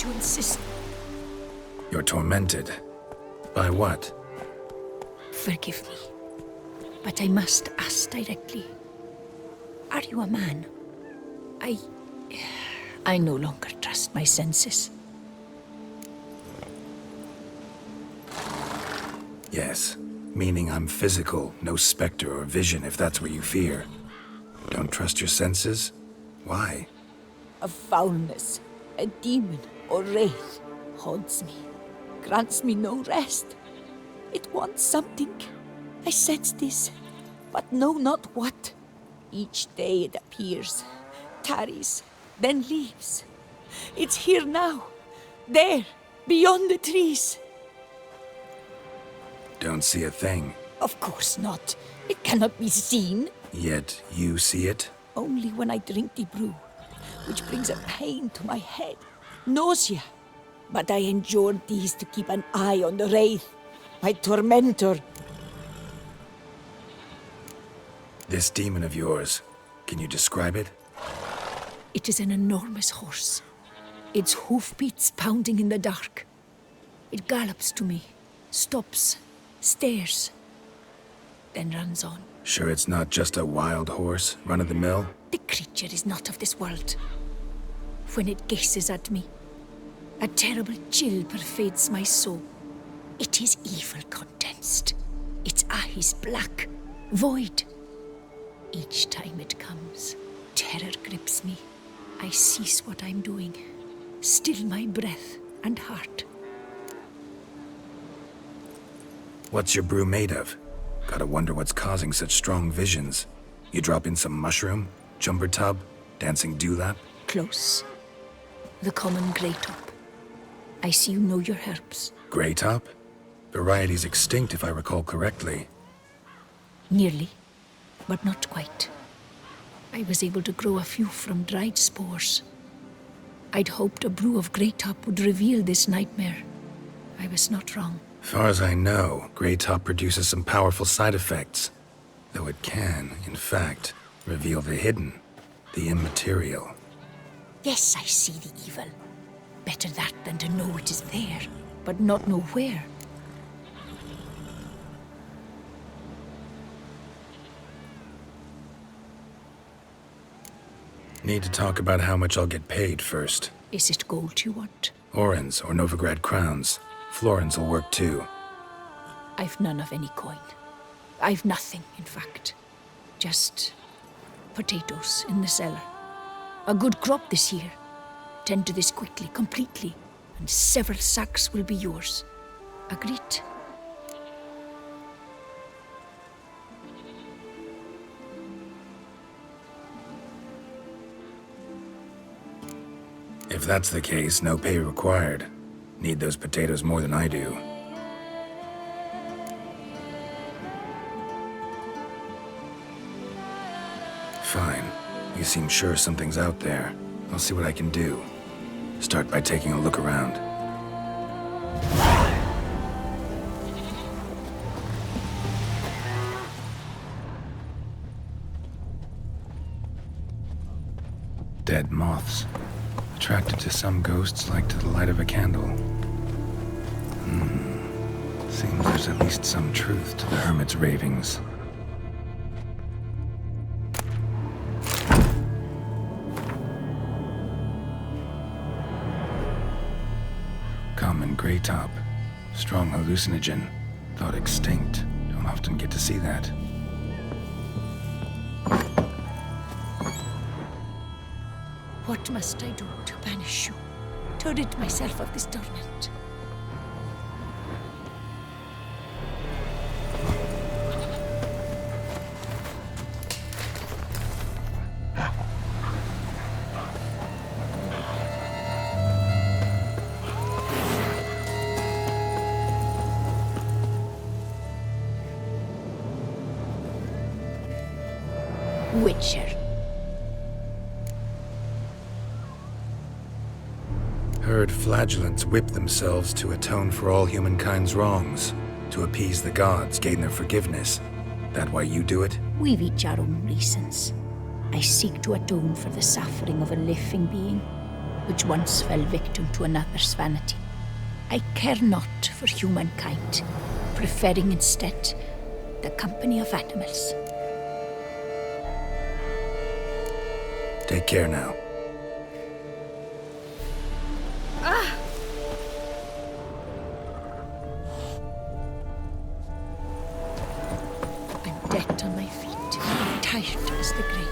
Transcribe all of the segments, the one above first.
as you insist. You're tormented. By what? Forgive me, but I must ask directly. Are you a man? I no longer trust my senses. Yes, meaning I'm physical, no specter or vision if that's what you fear. Don't trust your senses? Why? A foulness, a demon or wraith haunts me, grants me no rest. It wants something. I sense this, but know not what. Each day it appears, tarries, then leaves. It's here now, there, beyond the trees. Don't see a thing. Of course not. It cannot be seen. Yet you see it? Only when I drink the brew, which brings a pain to my head, nausea. But I endured these to keep an eye on the wraith, my tormentor. This demon of yours, can you describe it? It is an enormous horse, its hoofbeats pounding in the dark. It gallops to me, stops, stares, then runs on. Sure it's not just a wild horse, run-of-the-mill? The creature is not of this world. When it gazes at me, a terrible chill pervades my soul. It is evil condensed, its eyes black, void. Each time it comes, terror grips me. I cease what I'm doing, still my breath and heart. What's your brew made of? Gotta wonder what's causing such strong visions. You drop in some mushroom, jumper tub, dancing dewlap? Close. The common grey top. I see you know your herbs. Grey top? Variety's extinct if I recall correctly. Nearly, but not quite. I was able to grow a few from dried spores. I'd hoped a brew of grey top would reveal this nightmare. I was not wrong. Far as I know, grey top produces some powerful side effects. Though it can, in fact, reveal the hidden, the immaterial. Yes, I see the evil. Better that than to know it is there, but not know where. Need to talk about how much I'll get paid first. Is it gold you want? Orens or Novigrad crowns. Florins will work too. I've none of any coin. I've nothing, in fact. Just potatoes in the cellar. A good crop this year. Tend to this quickly, completely, and several sacks will be yours. Agreed? If that's the case, no pay required. Need those potatoes more than I do. Fine. You seem sure something's out there. I'll see what I can do. Start by taking a look around. Dead moths. Attracted to some ghosts like to the light of a candle. Seems there's at least some truth to the hermit's ravings. Common grey top. Strong hallucinogen. Thought extinct. Don't often get to see that. What must I do to banish you? To rid myself of this torment? Witcher. Heard flagellants whip themselves to atone for all humankind's wrongs, to appease the gods, gain their forgiveness. That why you do it? We've each our own reasons. I seek to atone for the suffering of a living being. which once fell victim to another's vanity. I care not for humankind, preferring instead the company of animals. Take care now. I'm dead on my feet, tired as the grave.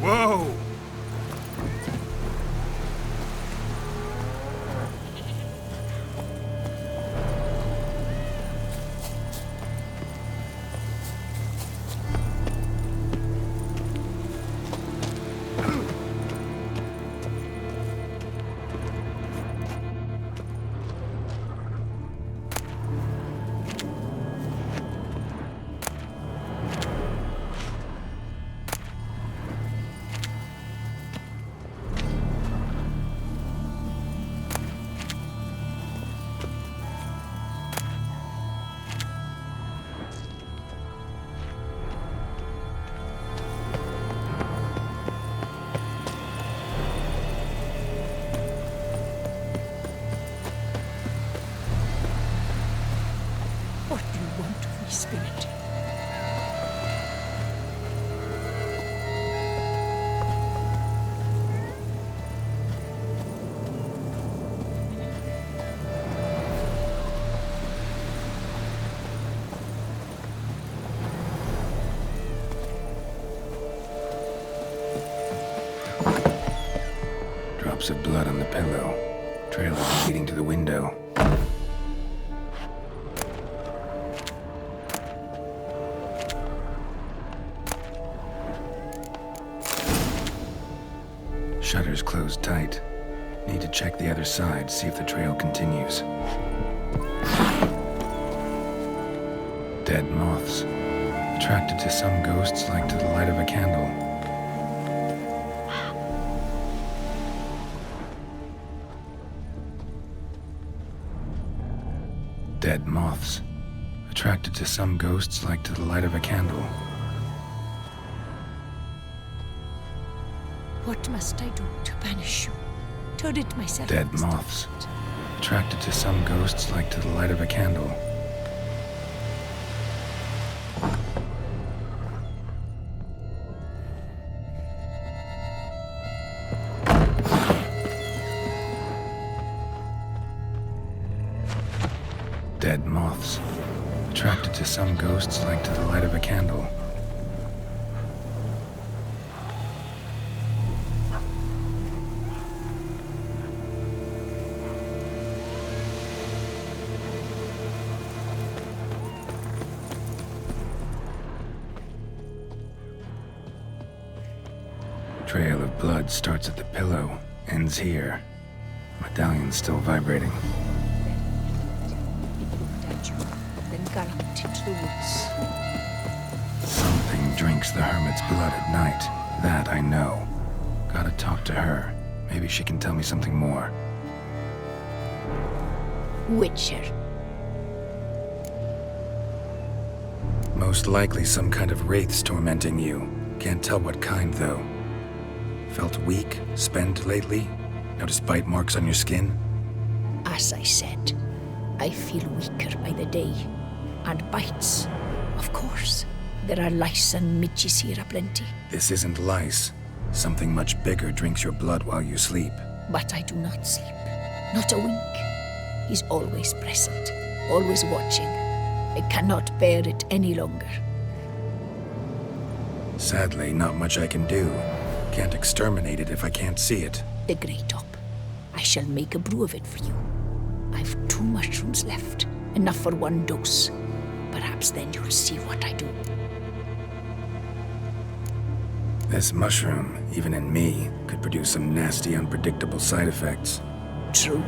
Whoa! What do you want of me, spirit? Drops of blood on the pillow. Trail leading to the window. Shutters closed tight. Need to check the other side, see if the trail continues. Dead moths. Attracted to some ghosts like to the light of a candle. Dead moths. Attracted to some ghosts like to the light of a candle. What must I do to banish you? To rid myself Dead of this moths. torment? Attracted to some ghosts like to the light of a candle. Dead moths. Attracted to some ghosts like to the light of a candle. Trail of blood starts at the pillow, ends here. Medallion's still vibrating. It looked at you, then galloped into the woods. Something drinks the hermit's blood at night. That I know. Gotta talk to her. Maybe she can tell me something more. Witcher. Most likely some kind of wraiths tormenting you. Can't tell what kind, though. Felt weak, spent lately? Noticed bite marks on your skin? As I said, I feel weaker by the day. And bites, of course. There are lice and midges here aplenty. This isn't lice. Something much bigger drinks your blood while you sleep. But I do not sleep. Not a wink. He's always present, always watching. I cannot bear it any longer. Sadly, not much I can do. Can't exterminate it if I can't see it. The Grey Top. I shall make a brew of it for you. I've 2 mushrooms left, enough for 1 dose. Perhaps then you'll see what I do. This mushroom, even in me, could produce some nasty, unpredictable side effects. True.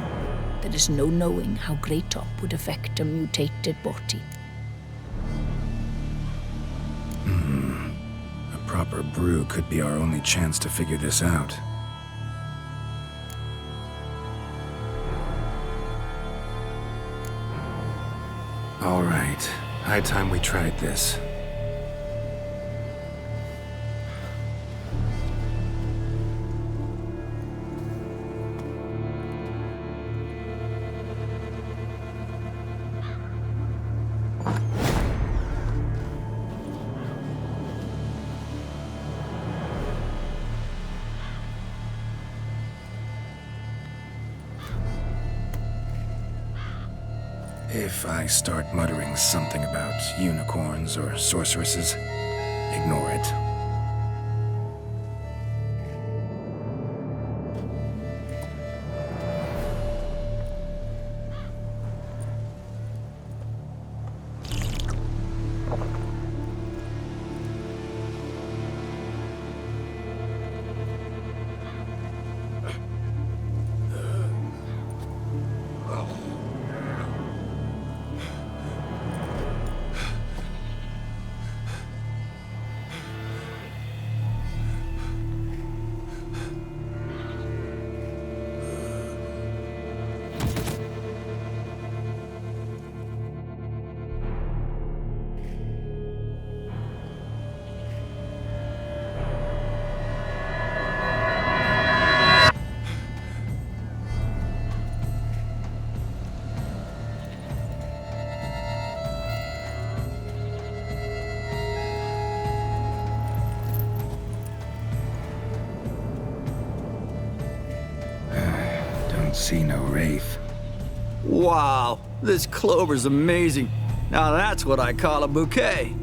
There is no knowing how Grey Top would affect a mutated body. A proper brew could be our only chance to figure this out. All right, high time we tried this. If I start muttering something about unicorns or sorceresses, ignore it. See no wraith. Wow, this clover's amazing. Now that's what I call a bouquet.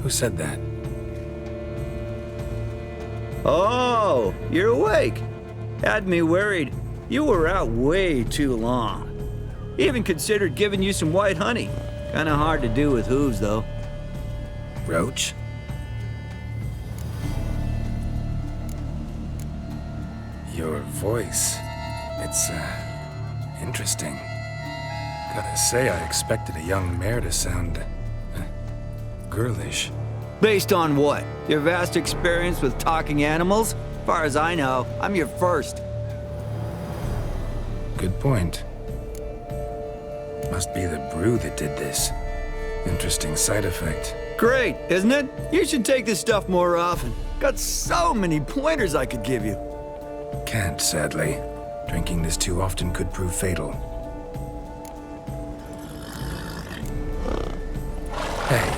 Who said that? Oh, you're awake. Had me worried. You were out way too long. Even considered giving you some white honey. Kinda hard to do with hooves, though. Roach? Your voice. It's, interesting. Gotta say, I expected a young mare to sound, girlish. Based on what? Your vast experience with talking animals? As far as I know, I'm your first. Good point. Must be the brew that did this. Interesting side effect. Great, isn't it? You should take this stuff more often. Got so many pointers I could give you. Can't, sadly. Drinking this too often could prove fatal. Hey,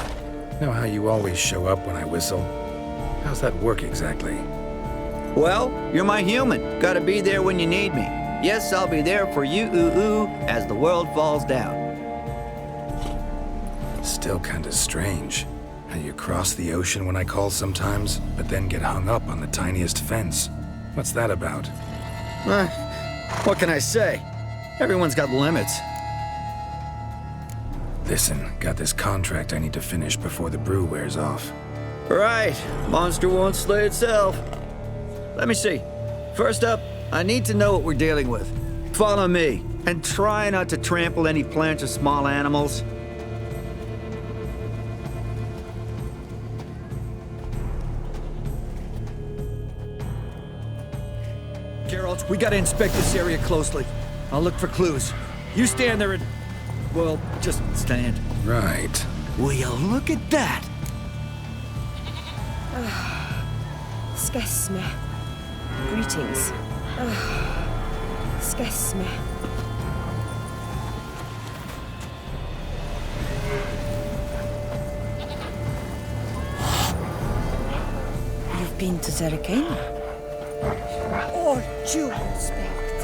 know how you always show up when I whistle? How's that work exactly? Well, you're my human. Gotta be there when you need me. Yes, I'll be there for you, ooh, as the world falls down. Still kinda strange. How you cross the ocean when I call sometimes, but then get hung up on the tiniest fence. What's that about? What can I say? Everyone's got limits. Listen, got this contract I need to finish before the brew wears off. Right, monster won't slay itself. Let me see. First up, I need to know what we're dealing with. Follow me, and try not to trample any plants or small animals. Geralt, we gotta inspect this area closely. I'll look for clues. You stand there and... well, just stand. Right. Will you look at that? Skesme. Greetings. Skesme. You've been to Zerikaina? Or due respect.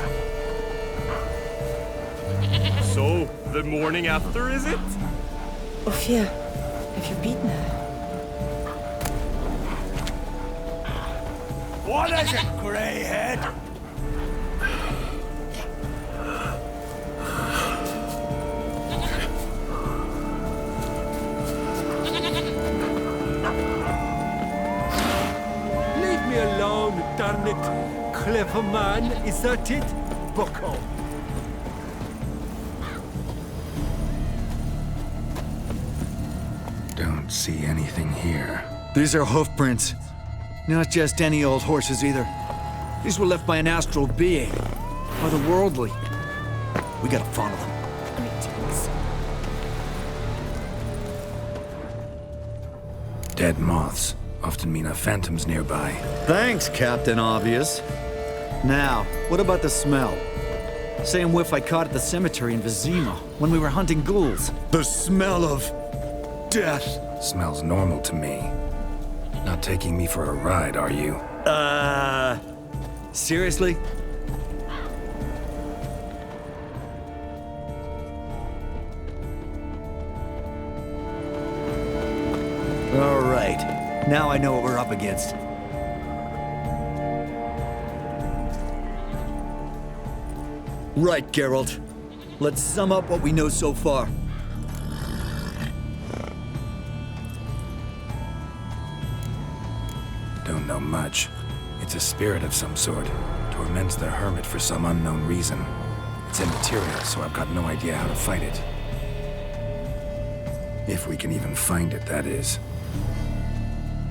So, the morning after, is it? Ophir, have you beaten her? What is it, greyhead? Leave me alone, darn it. Clever man, is that it? Bucko. Don't see anything here. These are hoof prints. Not just any old horses either. These were left by an astral being. Otherworldly. We gotta follow them. Greetings. Dead moths often mean a phantom's nearby. Thanks, Captain Obvious. Now, what about the smell? Same whiff I caught at the cemetery in Vizima when we were hunting ghouls. The smell of death. Smells normal to me. Not taking me for a ride, are you? Seriously? All right. Now I know what we're up against. Right, Geralt. Let's sum up what we know so far. Don't know much. It's a spirit of some sort. Torments the hermit for some unknown reason. It's immaterial, so I've got no idea how to fight it. If we can even find it, that is.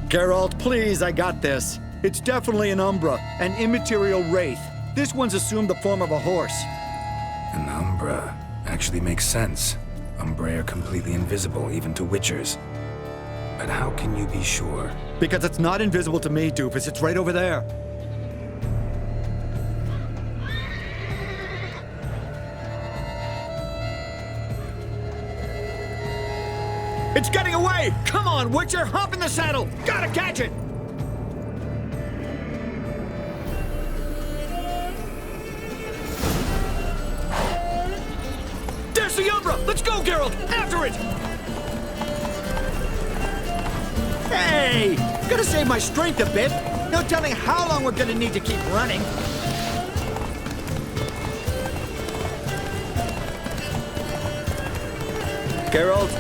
Geralt, please, I got this. It's definitely an Umbra, an immaterial wraith. This one's assumed the form of a horse. An Umbra actually makes sense. Umbrae are completely invisible, even to Witchers. But how can you be sure? Because it's not invisible to me, Doofus. It's right over there. It's getting away! Come on, Witcher! Hop in the saddle! Gotta catch it! There's the Umbra! Let's go, Geralt! After it! Hey! Gotta save my strength a bit. No telling how long we're gonna need to keep running. Geralt,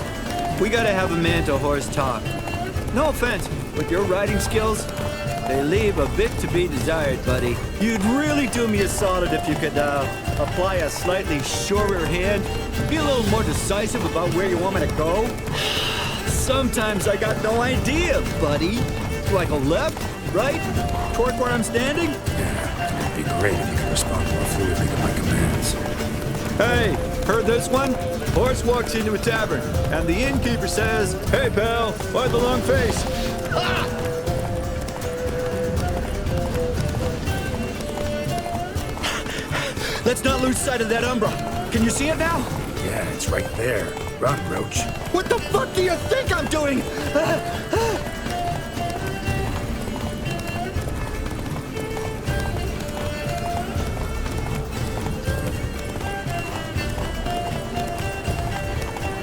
we gotta have a man-to-horse talk. No offense, with your riding skills, they leave a bit to be desired, buddy. You'd really do me a solid if you could, apply a slightly surer hand. Be a little more decisive about where you want me to go. Sometimes I got no idea, buddy. Do I go left, right, toward where I'm standing? Yeah, it'd be great if you could respond more fluidly to my commands. Hey, heard this one? Horse walks into a tavern, and the innkeeper says, "Hey, pal, why the long face?" Ah! Let's not lose sight of that Umbra. Can you see it now? Yeah, it's right there. Run, Roach. What the fuck do you think I'm doing? As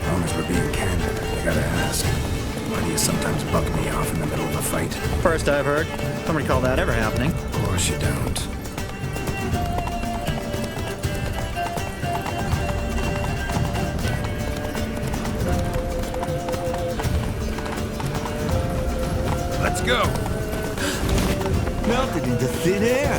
long as we're being candid, I gotta ask. Why do you sometimes buck me off in the middle of a fight? First I've heard. Don't recall that ever happening. Of course you don't. Let's go. Melted into thin air.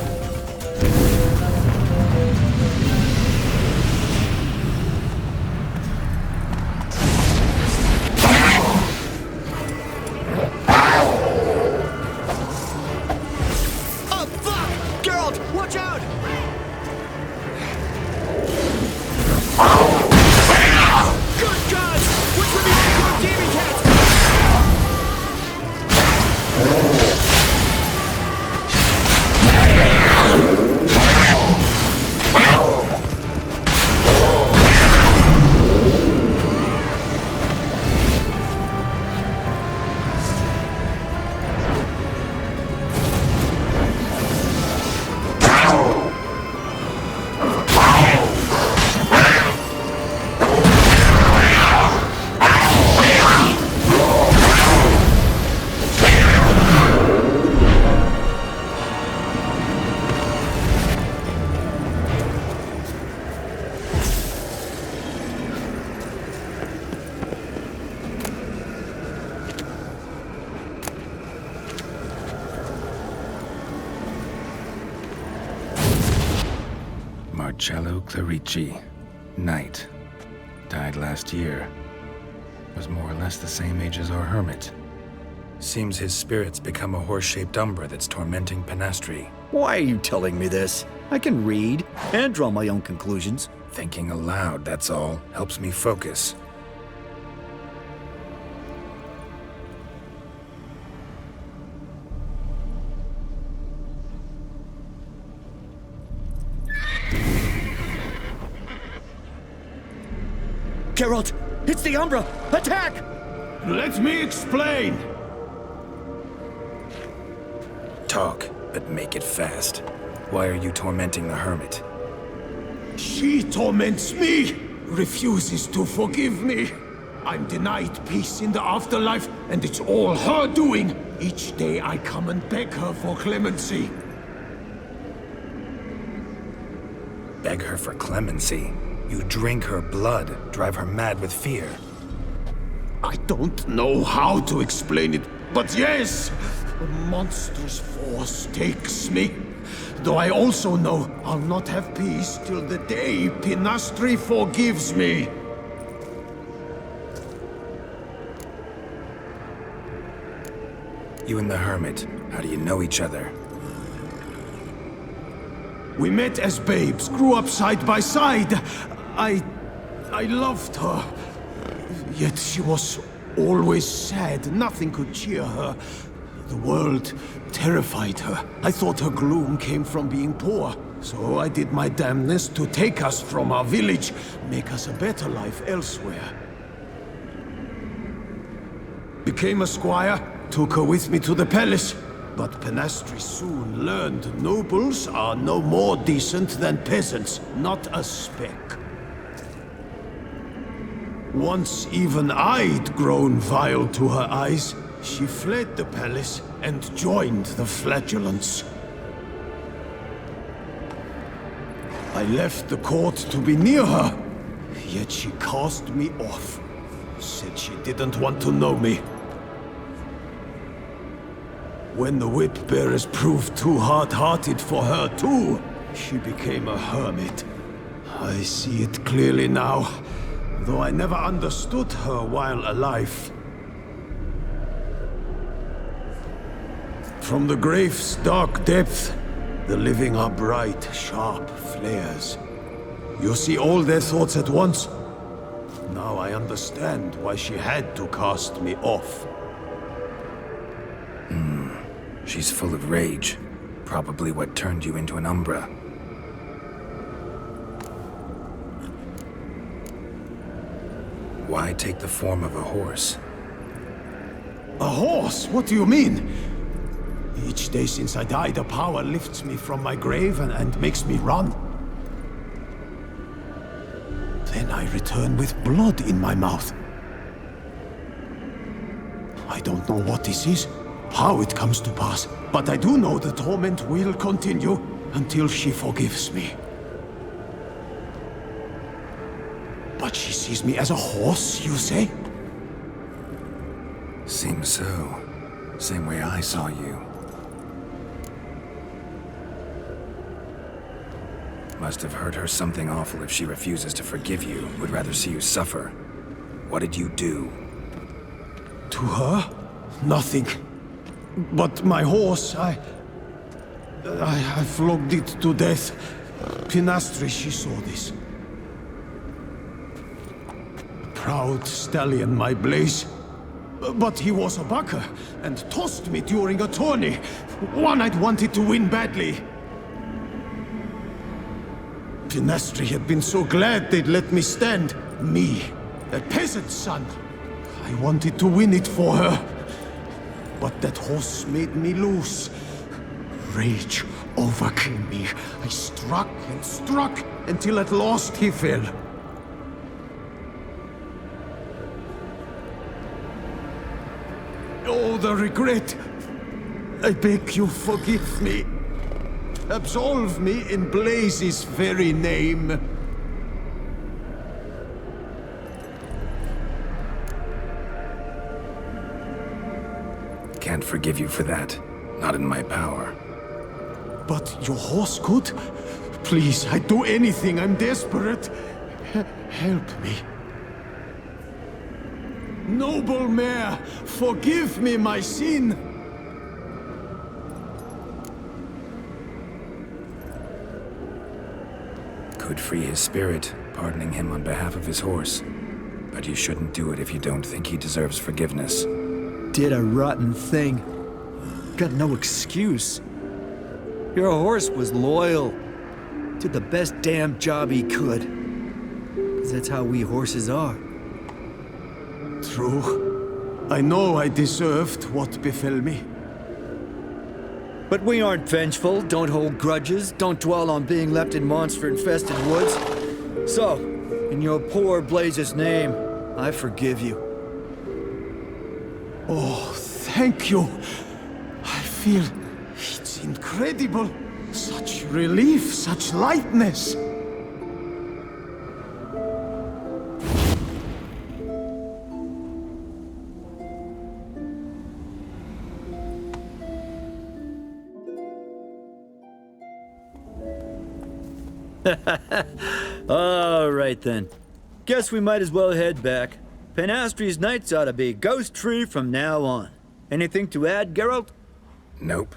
Oh, fuck! Geralt, watch out! Good God! Which one of these poor demon cats? Marcello Clerici, knight. Died last year. was more or less the same age as our hermit. Seems his spirit's become a horse-shaped umbra that's tormenting Penastri. Why are you telling me this? I can read and draw my own conclusions. Thinking aloud, that's all. Helps me focus. Geralt, it's the Umbra! Attack! Let me explain. Talk, but make it fast. Why are you tormenting the hermit? She torments me, refuses to forgive me. I'm denied peace in the afterlife, and it's all her doing. Each day I come and beg her for clemency. Beg her for clemency? You drink her blood, drive her mad with fear. I don't know how to explain it, but yes, a monstrous force takes me. Though I also know I'll not have peace till the day Penastri forgives me. You and the hermit, how do you know each other? We met as babes, grew up side by side. I loved her. Yet she was always sad. Nothing could cheer her. The world terrified her. I thought her gloom came from being poor. So I did my damnedest to take us from our village, make us a better life elsewhere. Became a squire, took her with me to the palace. But Penastri soon learned nobles are no more decent than peasants, not a speck. Once even I'd grown vile to her eyes, she fled the palace and joined the flagellants. I left the court to be near her, yet she cast me off. Said she didn't want to know me. When the whip-bearers proved too hard-hearted for her too, she became a hermit. I see it clearly now, though I never understood her while alive. From the grave's dark depth, the living are bright, sharp flares. You see all their thoughts at once. Now I understand why she had to cast me off. She's full of rage. Probably what turned you into an Umbra. Why take the form of a horse? A horse? What do you mean? Each day since I died, a power lifts me from my grave and makes me run. Then I return with blood in my mouth. I don't know what this is, how it comes to pass, but I do know the torment will continue until she forgives me. But she sees me as a horse, you say? Seems so. Same way I saw you. Must have hurt her something awful if she refuses to forgive you, would rather see you suffer. What did you do? To her? Nothing. But my horse, I flogged it to death. Penastri, she saw this. Proud stallion, my blaze. But he was a bucker, and tossed me during a tourney. One I'd wanted to win badly. Penastri had been so glad they'd let me stand. Me, a peasant's son. I wanted to win it for her. But that horse made me loose. Rage overcame me. I struck and struck until at last he fell. Oh, the regret. I beg you, forgive me. Absolve me in Blaze's very name. Can't forgive you for that. Not in my power. But your horse could? Please, I'd do anything. I'm desperate. Help me. Noble mare, forgive me my sin. Could free his spirit, pardoning him on behalf of his horse. But you shouldn't do it if you don't think he deserves forgiveness. Did a rotten thing. Got no excuse. Your horse was loyal. Did the best damn job he could. 'Cause that's how we horses are. True. I know I deserved what befell me. But we aren't vengeful, don't hold grudges, don't dwell on being left in monster-infested woods. So, in your poor Blaze's name, I forgive you. Oh, thank you. I feel it's incredible. Such relief, such lightness. All right then. Guess we might as well head back. Penastri's nights ought to be ghost-free from now on. Anything to add, Geralt? Nope.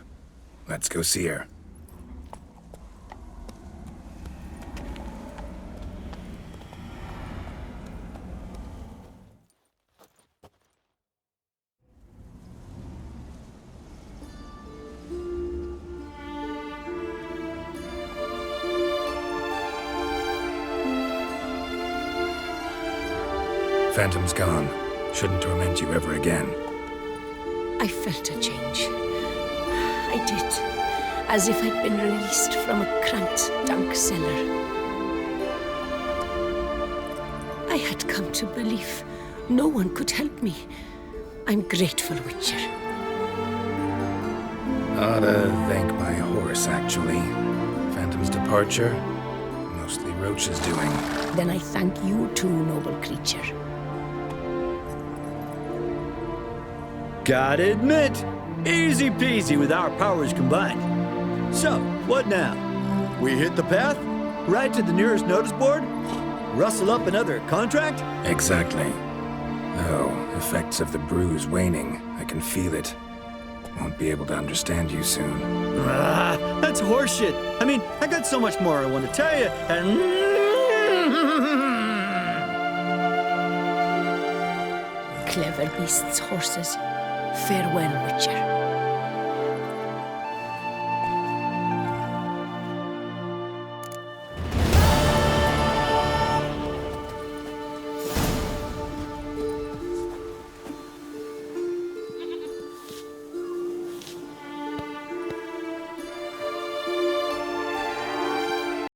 Let's go see her. Phantom's gone. Shouldn't torment you ever again. I felt a change. I did. As if I'd been released from a cramped, dank cellar. I had come to believe no one could help me. I'm grateful, Witcher. Ought to thank my horse, actually. Phantom's departure, mostly Roach's doing. Then I thank you too, noble creature. Gotta admit, easy peasy with our powers combined. So, what now? We hit the path? Right to the nearest notice board? Rustle up another contract? Exactly. Oh, effects of the bruise waning. I can feel it. Won't be able to understand you soon. That's horseshit. I mean, I got so much more I want to tell you, and... Clever beasts, horses. Farewell, Witcher.